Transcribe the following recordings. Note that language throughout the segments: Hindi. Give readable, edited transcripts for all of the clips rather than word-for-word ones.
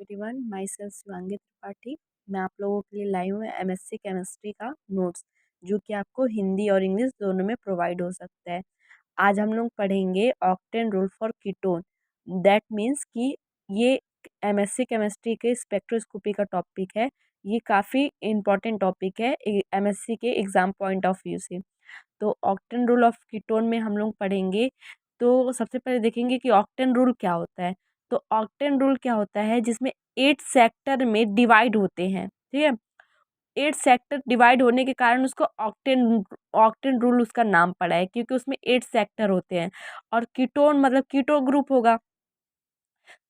Everyone, my self Shivangi Tripathi. मैं आप लोगों के लिए लाई हूँ एमएससी केमिस्ट्री का नोट्स, जो कि आपको हिंदी और इंग्लिश दोनों में प्रोवाइड हो सकता है। आज हम लोग पढ़ेंगे octane rule for ketone. That means कि ये एमएससी केमिस्ट्री के स्पेक्ट्रोस्कोपी का टॉपिक है। ये काफ़ी इम्पॉर्टेंट टॉपिक है एमएससी के एग्ज़ाम पॉइंट ऑफ व्यू से। तो ऑक्टेन रूल ऑफ कीटोन में हम लोग पढ़ेंगे। तो सबसे पहले देखेंगे कि ऑक्टेन रूल क्या होता है। तो ऑक्टेन रूल क्या होता है, जिसमें 8 सेक्टर में डिवाइड होते हैं। ठीक है, 8 सेक्टर डिवाइड होने के कारण उसको ऑक्टेन ऑक्टेन रूल उसका नाम पड़ा है, क्योंकि उसमें 8 सेक्टर होते हैं। और कीटोन मतलब कीटो ग्रुप होगा।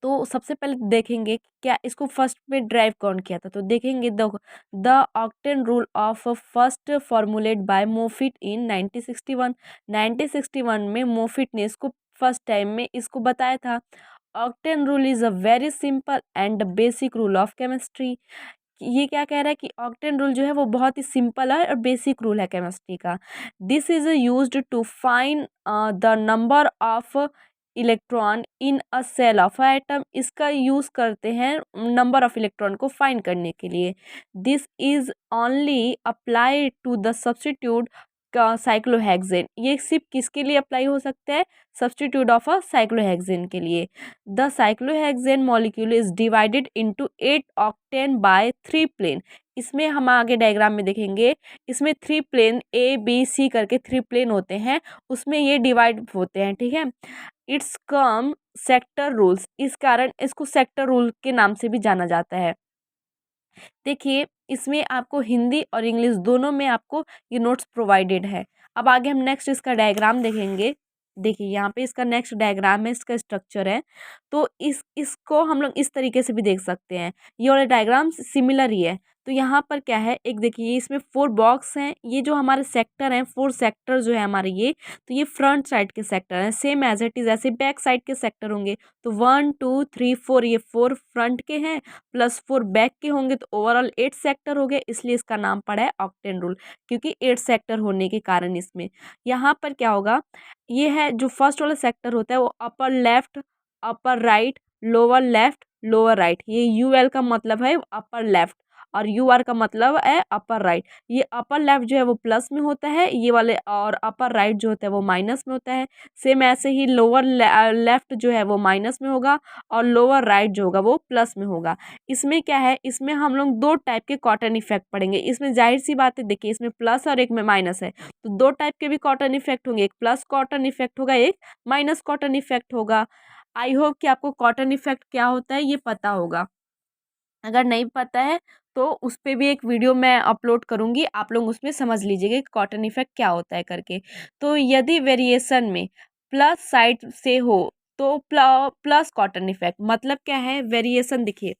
तो सबसे पहले देखेंगे कि क्या इसको फर्स्ट में ड्राइव कौन किया था। तो देखेंगे the octane rule of first formulate by Moffitt in 1961। 1961 में मोफिट ने इसको फर्स्ट टाइम में इसको बताया था। Octane rule is a very simple and basic rule of chemistry. ये क्या कह रहा है कि ऑक्टेन रूल जो है वो बहुत ही सिंपल है और बेसिक रूल है केमिस्ट्री का। This is used to find the number of electron in a cell of atom. इसका यूज करते हैं नंबर ऑफ इलेक्ट्रॉन को फाइंड करने के लिए। This is only apply to the substitute का साइक्लोहेक्सेन। ये सिर्फ किसके लिए अप्लाई हो सकता है, सब्स्टिट्यूट ऑफ अ साइक्लोहेक्सेन के लिए। The cyclohexane molecule is divided into 8 octant by 3 plane. इसमें हम आगे डायग्राम में देखेंगे, इसमें 3 प्लेन ए बी सी करके 3 प्लेन होते हैं, उसमें ये डिवाइड होते हैं। ठीक है, इट्स कम सेक्टर रूल्स, इस कारण इसको सेक्टर रूल के नाम से भी जाना जाता है। देखिए, इसमें आपको हिंदी और इंग्लिश दोनों में आपको ये नोट्स प्रोवाइडेड है। अब आगे हम नेक्स्ट इसका डायग्राम देखेंगे। देखिए यहाँ पे इसका नेक्स्ट डायग्राम है, इसका स्ट्रक्चर है। तो इसको हम लोग इस तरीके से भी देख सकते हैं। ये वाला डायग्राम सिमिलर ही है। तो यहाँ पर क्या है, एक देखिए इसमें 4 बॉक्स हैं। ये जो हमारे सेक्टर हैं, 4 सेक्टर जो है हमारे ये, तो ये फ्रंट साइड के सेक्टर हैं। सेम एज इट इज ऐसे बैक साइड के सेक्टर होंगे। तो 1 2 3 4, ये 4 फ्रंट के हैं प्लस 4 बैक के होंगे, तो ओवरऑल 8 सेक्टर हो गए। इसलिए इसका नाम पड़ा है ऑक्टेन रूल, क्योंकि 8 सेक्टर होने के कारण इसमें यहाँ पर क्या होगा, ये है जो फर्स्ट वाला सेक्टर होता है वो upper left, upper right, lower left, lower right. ये यूएल का मतलब है अपर लेफ्ट और यूआर का मतलब है अपर राइट। ये अपर लेफ्ट जो है वो प्लस में होता है ये वाले, और अपर राइट जो होता है वो माइनस में होता है। सेम ऐसे ही लोअर लेफ्ट जो है वो माइनस में होगा और लोअर राइट जो होगा वो प्लस में होगा। इसमें क्या है, इसमें हम लोग 2 टाइप के कॉटन इफेक्ट पढ़ेंगे। इसमें जाहिर सी बात है, देखिए इसमें प्लस और एक में माइनस है, तो 2 टाइप के भी कॉटन इफेक्ट होंगे। एक प्लस कॉटन इफेक्ट होगा, एक माइनस कॉटन इफेक्ट होगा। आई होप कि आपको कॉटन इफेक्ट क्या होता है ये पता होगा। अगर नहीं पता है तो उस पे भी एक वीडियो मैं अपलोड करूँगी, आप लोग उसमें समझ लीजिएगा कि कॉटन इफेक्ट क्या होता है करके। तो यदि वेरिएशन में प्लस साइड से हो तो प्लस कॉटन इफेक्ट मतलब क्या है, वेरिएशन देखिए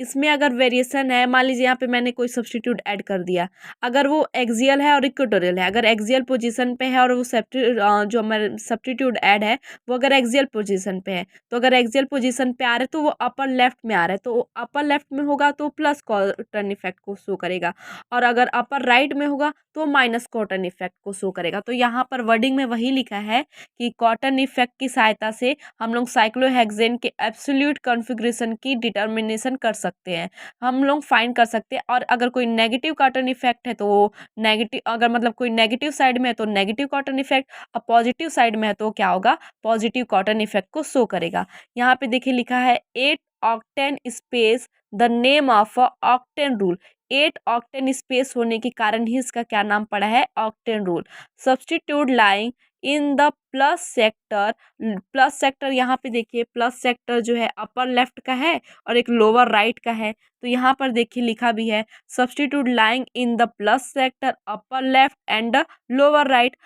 इसमें अगर वेरिएशन है, मान लीजिए यहाँ पे मैंने कोई सब्स्टिट्यूट ऐड कर दिया, अगर वो एक्सियल है और इक्वेटोरियल है, अगर एक्सियल पोजीशन पे है और वो जो हमारे सब्स्टिट्यूट ऐड है वो अगर एक्सियल पोजीशन पे है, तो अगर एक्सियल पोजीशन पे आ रहा है तो वो अपर लेफ्ट में आ रहा है, तो अपर लेफ्ट में होगा तो प्लस कॉटन इफेक्ट को शो करेगा, और अगर अपर राइट में होगा तो माइनस कॉटन इफेक्ट को शो करेगा। तो यहाँ पर वर्डिंग में वही लिखा है कि कॉटन इफेक्ट की सहायता से हम लोग साइक्लोहेक्सेन के एब्सोल्यूट कॉन्फ़िगरेशन की डिटर्मिनेशन कर सकते हैं, हम लोग फाइंड कर सकते हैं। और अगर कोई नेगेटिव कॉटन इफेक्ट है तो वो नेगेटिव, अगर मतलब कोई नेगेटिव साइड में है तो नेगेटिव कॉटन इफेक्ट, और पॉजिटिव साइड में है तो क्या होगा, पॉजिटिव कॉटन इफेक्ट को शो करेगा। यहाँ पे देखिए लिखा है 8 octane space the name of octane rule. 8 octane space होने के कारण ही इसका क्या नाम पड़ा है, octane rule. Substitute lying in the plus sector, plus sector यहाँ पे देखिए प्लस सेक्टर जो है अपर लेफ्ट का है और एक लोअर राइट का है। तो यहाँ पर देखिए लिखा भी है substitute lying in the plus sector upper left and lower right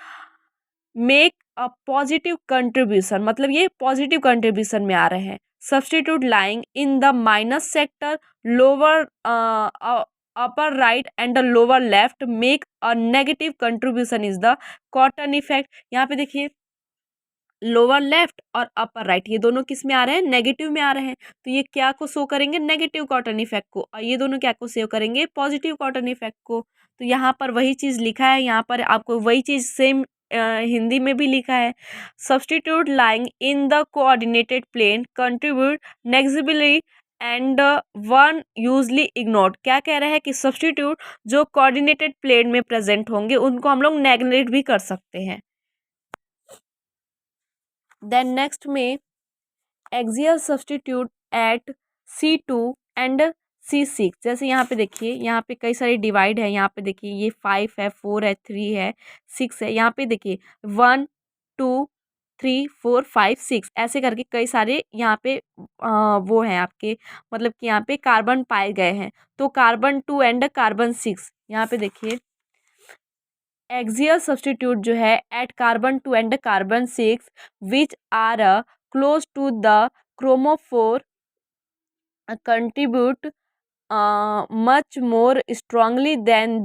make a positive contribution, मतलब ये पॉजिटिव कंट्रीब्यूशन में आ रहे हैं। Substitute lying in the minus sector lower upper right and the lower left make a negative contribution is the cotton effect. यहाँ पे देखिए लोअर लेफ्ट और अपर राइट ये दोनों किस में आ रहे हैं, नेगेटिव में आ रहे हैं, तो ये क्या को शो करेंगे, नेगेटिव कॉटन इफेक्ट को, और ये दोनों क्या को शो करेंगे, पॉजिटिव कॉटन इफेक्ट को। तो यहाँ पर वही चीज़ लिखा है, यहाँ पर आपको वही चीज़ सेम हिंदी में भी लिखा है। Substitute lying in the coordinated plane contribute negatively and one usually ignored. क्या कह रहा है कि सब्स्टिट्यूट जो कोऑर्डिनेटेड प्लेन में प्रेजेंट होंगे उनको हम लोग नेग्लेक्ट भी कर सकते हैं। देन नेक्स्ट में axial substitute at C2 and C6। जैसे यहाँ पे देखिए, यहाँ पे कई सारी डिवाइड है, यहाँ पे देखिए ये 5 है, 4 है, 3 है, 6 है, यहाँ पे देखिए 1 2 3 4 5 6 ऐसे करके कई सारे यहाँ पे वो हैं आपके, मतलब कि यहाँ पे कार्बन पाए गए हैं। तो कार्बन 2 एंड कार्बन 6 यहाँ पे देखिए एक्सियल सब्स्टिट्यूट जो है at carbon 2 and carbon 6 which are close to the chromophore contribute much more strongly than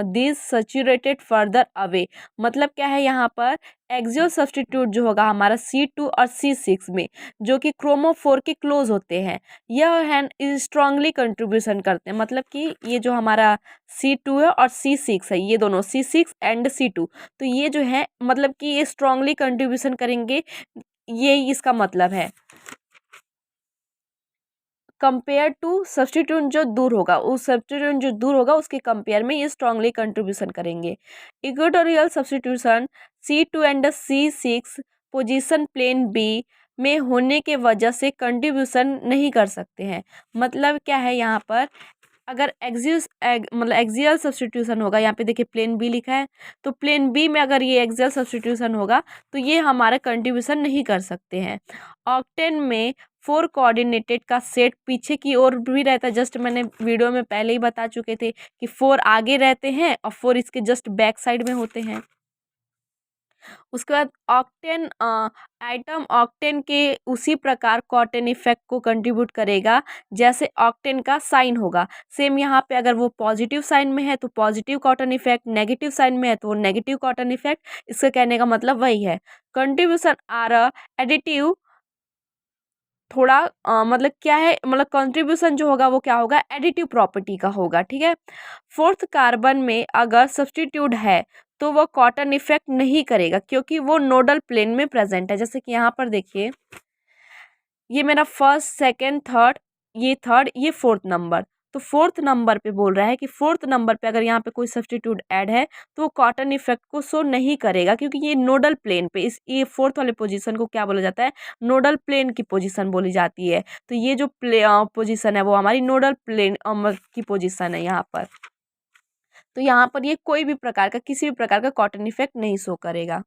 this saturated further away. मतलब क्या है यहाँ पर, एक्सियल सब्स्टिट्यूट जो होगा हमारा C2 और C6 में, जो कि क्रोमोफोर के क्लोज होते हैं, यह है स्ट्रांगली कंट्रीब्यूशन करते हैं। मतलब कि ये जो हमारा C2 है और C6 है, ये दोनों C6 एंड C2, तो ये जो है मतलब कि ये स्ट्रांगली कंट्रीब्यूशन करेंगे, ये इसका मतलब है। कंपेयर टू सब्स्टिट्यूट जो दूर होगा, उस सब्स्टिट्यूट जो दूर होगा उसके कंपेयर में ये स्ट्रांगली कंट्रीब्यूशन करेंगे। Equatorial substitution C2 and C6 position plane B में होने के वजह से कंट्रीब्यूशन नहीं कर सकते हैं। मतलब क्या है यहाँ पर, अगर मतलब एक्सियल सब्स्टिट्यूशन होगा, यहाँ पे देखिए प्लेन बी लिखा है, तो प्लेन बी में अगर ये एक्सियल सब्स्टिट्यूशन होगा तो ये हमारा कंट्रीब्यूशन नहीं कर सकते हैं। ऑक्टेन में 4 कोऑर्डिनेटेड का सेट पीछे की ओर भी रहता है, जस्ट मैंने वीडियो में पहले ही बता चुके थे कि 4 आगे रहते हैं और 4 इसके जस्ट बैक साइड में होते हैं। उसके बाद ऑक्टेन आइटम ऑक्टेन के उसी प्रकार कॉटन इफेक्ट को कंट्रीब्यूट करेगा जैसे ऑक्टेन का साइन होगा। सेम यहाँ पे अगर वो पॉजिटिव साइन में है तो positive Cotton effect, negative sign में है तो वो नेगेटिव कॉटन इफेक्ट। इसका कहने का मतलब वही है। कंट्रीब्यूशन आर एडिटिव, थोड़ा मतलब क्या है, मतलब कंट्रीब्यूशन जो होगा वो क्या होगा, एडिटिव प्रॉपर्टी का होगा। ठीक है। फोर्थ कार्बन में अगर सब्स्टिट्यूट है तो वो कॉटन इफेक्ट नहीं करेगा क्योंकि वो नोडल प्लेन में प्रेजेंट है। जैसे कि यहाँ पर देखिए, ये मेरा फर्स्ट सेकंड थर्ड, ये थर्ड, ये फोर्थ नंबर, तो फोर्थ नंबर पे बोल रहा है कि फोर्थ नंबर पे अगर यहाँ पे कोई सब्स्टिट्यूट ऐड है तो वो कॉटन इफेक्ट को शो नहीं करेगा क्योंकि ये नोडल प्लेन पे, इस ये फोर्थ वाले पोजीशन को क्या बोला जाता है, नोडल प्लेन की पोजीशन बोली जाती है। तो ये जो पोजीशन है वो हमारी नोडल प्लेन की पोजीशन है यहाँ पर। तो यहाँ पर ये कोई भी प्रकार का, किसी भी प्रकार का कॉटन इफेक्ट नहीं शो करेगा।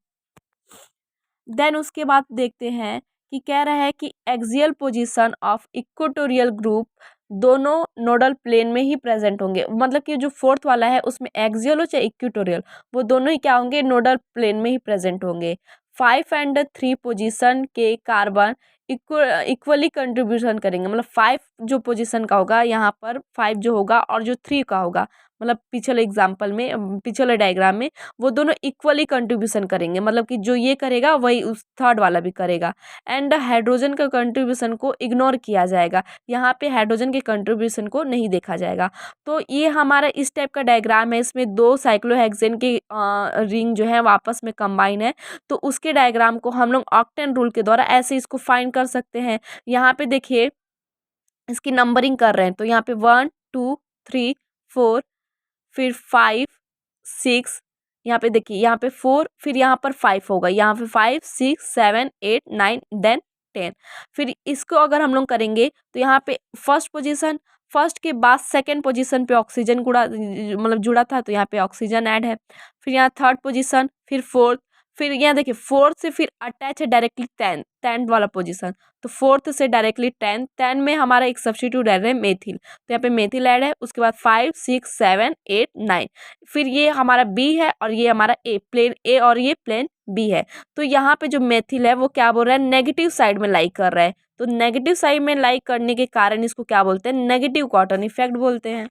देन उसके बाद देखते हैं कि कह रहा है कि axial position of equatorial group दोनों नोडल प्लेन में ही प्रेजेंट होंगे। मतलब कि जो फोर्थ वाला है उसमें एक्सियल हो चाहे इक्वेटोरियल, वो दोनों ही क्या होंगे, नोडल प्लेन में ही प्रेजेंट होंगे। 5 एंड 3 पोजीशन के कार्बन इक्वली कंट्रीब्यूशन करेंगे। मतलब 5 जो पोजीशन का होगा यहाँ पर, 5 जो होगा और जो 3 का होगा, मतलब पिछले एग्जाम्पल में, पिछले डायग्राम में वो दोनों इक्वली कंट्रीब्यूशन करेंगे। मतलब कि जो ये करेगा वही उस थर्ड वाला भी करेगा। एंड हाइड्रोजन का कंट्रीब्यूशन को इग्नोर किया जाएगा, यहाँ पे हाइड्रोजन के कंट्रीब्यूशन को नहीं देखा जाएगा। तो ये हमारा इस टाइप का डायग्राम है, इसमें 2 साइक्लोहेक्सेन के रिंग जो है वापस में कंबाइन है। तो उसके डायग्राम को हम लोग ऑक्टेन रूल के द्वारा ऐसे इसको फाइंड कर सकते हैं। यहाँ पे देखिए इसकी नंबरिंग कर रहे हैं, तो यहाँ पे 1 2 3 4, फिर 5 6, यहाँ पे देखिए यहाँ पे 4, फिर यहाँ पर 5 होगा, यहाँ पे 5 6 7 8 9 देन 10। फिर इसको अगर हम लोग करेंगे तो यहाँ पे फर्स्ट पोजीशन, फर्स्ट के बाद सेकंड पोजीशन पे ऑक्सीजन मतलब जुड़ा था तो यहाँ पे ऑक्सीजन ऐड है। फिर यहाँ थर्ड पोजीशन, फिर फोर्थ, फिर यहाँ देखिए फोर्थ से फिर अटैच है डायरेक्टली 10, 10 वाला पोजीशन। तो फोर्थ से डायरेक्टली 10, 10 में हमारा एक सब्स्टिट्यूट ऐड है मेथिल, तो यहाँ पे मेथिल ऐड है। उसके बाद 5 6 7 8 9, फिर ये हमारा बी है और ये हमारा ए, प्लेन ए और ये प्लेन बी है। तो यहाँ पे जो मेथिल है वो क्या बोल रहा है, नेगेटिव साइड में लाई कर रहा है। तो नेगेटिव साइड में लाई करने के कारण इसको क्या बोलते हैं, नेगेटिव कॉटन इफेक्ट बोलते हैं।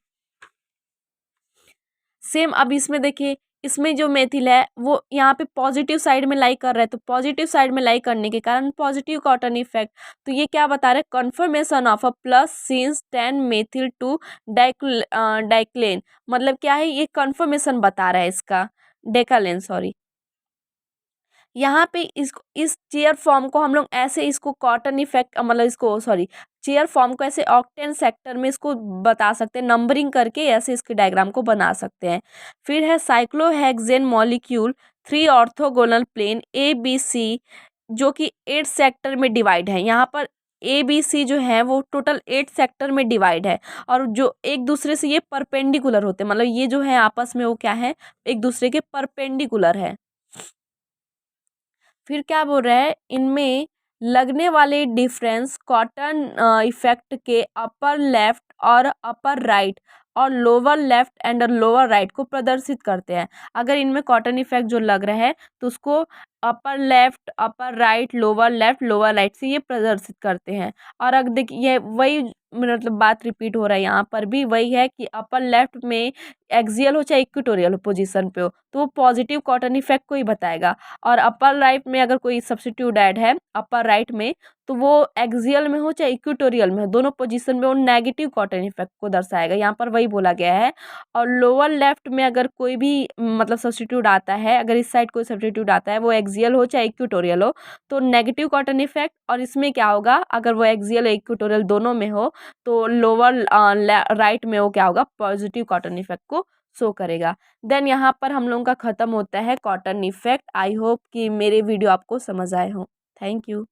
सेम अब इसमें देखिए, इसमें जो मेथिल है वो यहाँ पे पॉजिटिव साइड में लाई कर रहा है, तो पॉजिटिव साइड में लाई करने के कारण पॉजिटिव कॉटन इफेक्ट। तो ये क्या बता रहे हैं, confirmation of a plus since 10 methyl two decalin. मतलब क्या है, ये कन्फर्मेशन बता रहा है इसका, डेकालेन सॉरी। यहाँ पे इस चेयर फॉर्म को हम लोग ऐसे इसको कॉटन इफेक्ट मतलब इसको सॉरी चेयर फॉर्म को ऐसे ऑक्टेन सेक्टर में इसको बता सकते हैं, नंबरिंग करके ऐसे इसके डायग्राम को बना सकते हैं। फिर है cyclohexane molecule 3 orthogonal plane A B C जो कि 8 सेक्टर में डिवाइड है। यहाँ पर ए बी सी जो है वो टोटल 8 सेक्टर में डिवाइड है और जो एक दूसरे से ये परपेंडिकुलर होते हैं, मतलब ये जो है आपस में वो क्या है, एक दूसरे के परपेंडिकुलर है। फिर क्या बोल रहा है, इनमें लगने वाले डिफरेंस कॉटन इफेक्ट के अपर लेफ्ट और अपर राइट और lower left and lower right को प्रदर्शित करते हैं। अगर इनमें कॉटन इफेक्ट जो लग रहा है तो उसको upper left upper right lower left lower right से ये प्रदर्शित करते हैं। और अगर देखिए वही मतलब बात रिपीट हो रहा है, यहाँ पर भी वही है कि अपर लेफ्ट में एक्सियल हो चाहे इक्वेटोरियल हो पोजीशन पे हो तो वो पॉजिटिव कॉटन इफेक्ट को ही बताएगा। और अपर राइट में अगर कोई सब्स्टिट्यूट ऐड है अपर राइट में तो वो एक्सियल में हो चाहे इक्वेटोरियल में हो, दोनों पोजीशन में वो नेगेटिव कॉटन इफेक्ट को दर्शाएगा। यहाँ पर वही बोला गया है। और लोअर लेफ्ट में अगर कोई भी मतलब सब्स्टिट्यूट आता है, अगर इस साइड कोई सब्स्टिट्यूट आता है वो एक्सियल हो चाहे इक्वेटोरियल हो तो नेगेटिव कॉटन इफेक्ट। और इसमें क्या होगा, अगर वो एक्सियल या इक्वेटोरियल दोनों में हो तो लोअर राइट में वो क्या होगा, पॉजिटिव कॉटन इफेक्ट को शो करेगा। देन यहाँ पर हम लोगों का ख़त्म होता है कॉटन इफेक्ट। आई होप कि मेरे वीडियो आपको समझ आए हों। Thank you.